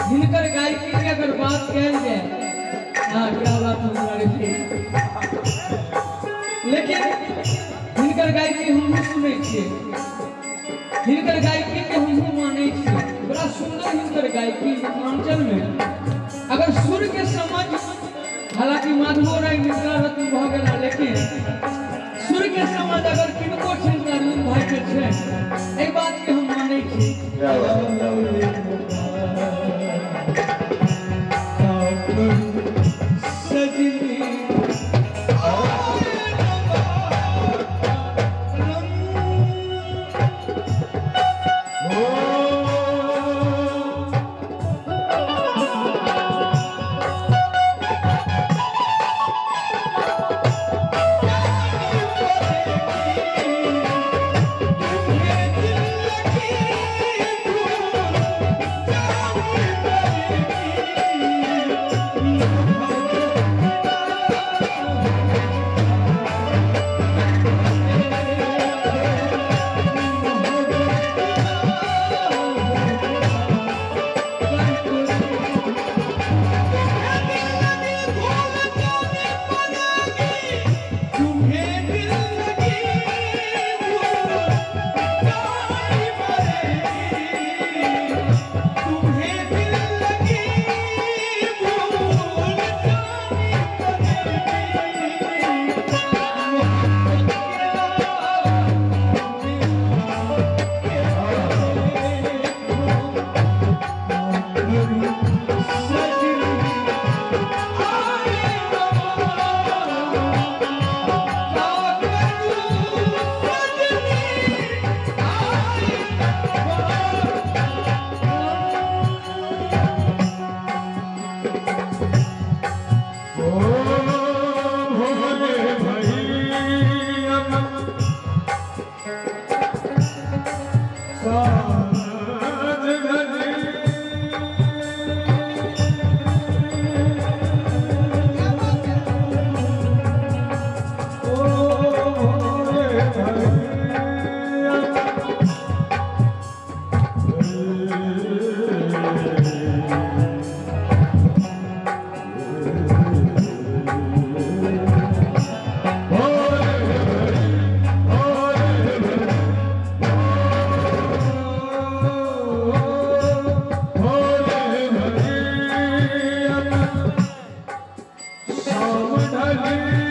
हिनकर गायकी के अगर बात कल जाए, हाँ क्या बात हमारे थे, लेकिन हिनकर गायकी हम सुने छे, हिनकर गायकी के हम माने छे, बड़ा सुंदर हिनकर गायकी मिथिलांचल में अगर सुर के समझ, हालांकि माधव राय मिथिला रत्न भ गेला, लेकिन सुर के समझ अगर किनको छिनका रूप भाई के छे, एक बात के हम माने छे। सावधानी